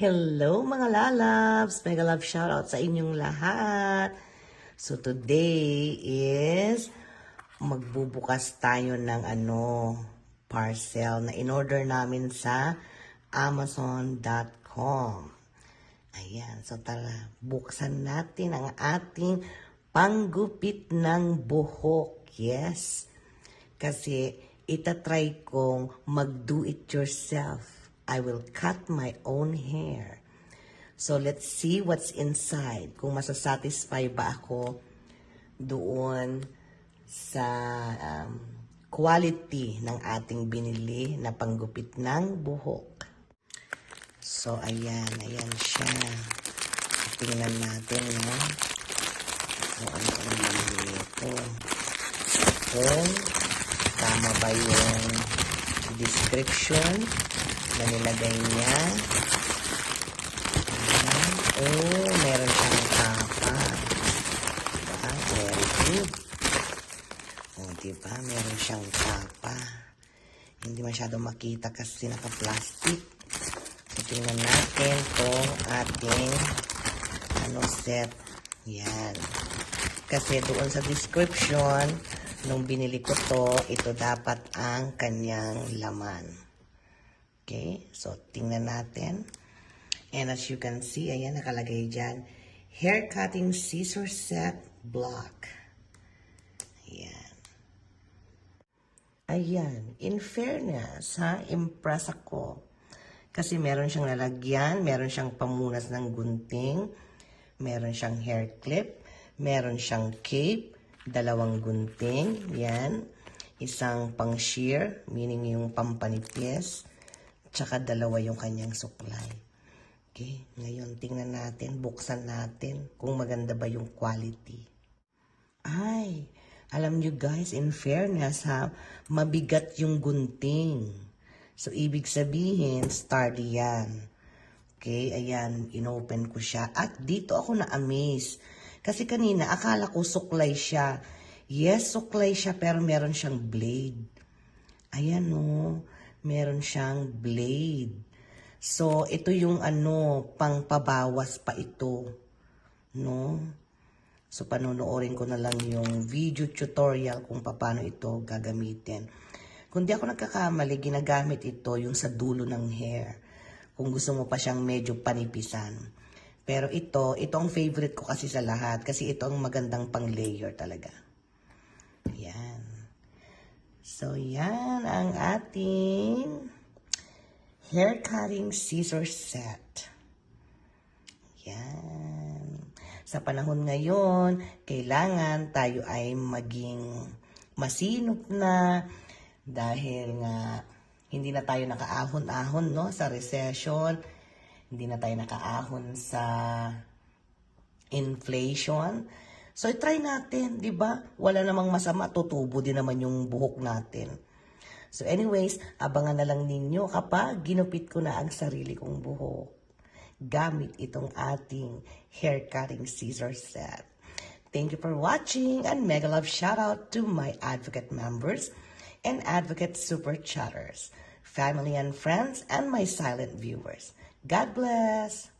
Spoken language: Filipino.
Hello mga lalabs! Mega love shoutout sa inyong lahat. So today is magbubukas tayo ng parcel na in-order namin sa Amazon.com. Ayan, so tara, buksan natin ang ating panggupit ng buhok. Yes, kasi itatry kong mag-do it yourself. I will cut my own hair. So let's see what's inside. Kung masasatisfy ba ako doon sa quality ng ating binili na panggupit ng buhok. So ayan siya. Tingnan natin, no? Kung ano ang binili ito. Kung tama ba yung description na nilagay niya. Ayan. Oh, meron siyang tapa. Diba? Very good. Oh, diba? Meron siyang tapa. Hindi masyado makita kasi naka-plastic. So, tingnan natin itong ating set. Yan. Kasi doon sa description, nung binili ko to, ito dapat ang kanyang laman. Okay, so tingnan natin. And as you can see, ayan, nakalagay dyan, hair cutting scissor set block. Ayan. Ayan, in fairness, impress ako. Kasi meron siyang lalagyan, meron siyang pamunas ng gunting, meron siyang hair clip, meron siyang cape, dalawang gunting, yan, isang pang shear, meaning yung pampanipis, tsaka dalawa yung kanyang supply. Okay, ngayon tingnan natin, buksan natin kung maganda ba yung quality. Ay, alam nyo guys, in fairness mabigat yung gunting. So, ibig sabihin, sturdy yan. Okay, ayan, inopen ko siya. At dito ako na-amaze. Kasi kanina, akala ko suklay siya. Yes, suklay siya, pero meron siyang blade. Ayan, no. Meron siyang blade. So, ito yung pangpabawas pa ito. No? So, panonoorin ko na lang yung video tutorial kung paano ito gagamitin. Kung di ako nagkakamali, ginagamit ito yung sa dulo ng hair. Kung gusto mo pa siyang medyo panipisan. Pero ito ang favorite ko kasi sa lahat. Kasi ito ang magandang pang-layer talaga. Ayan. So, yan ang ating hair cutting scissor set. Yan. Sa panahon ngayon, kailangan tayo ay maging masinop na dahil nga hindi na tayo nakaahon-ahon, no, sa recession. Hindi na tayo nakaahon sa inflation. So, try natin, di ba? Wala namang masama, tutubo din naman yung buhok natin. So, anyways, abangan na lang ninyo kapag ginupit ko na ang sarili kong buhok. Gamit itong ating hair cutting scissor set. Thank you for watching and mega love shout out to my advocate members and advocate super chatters, family and friends, and my silent viewers. God bless!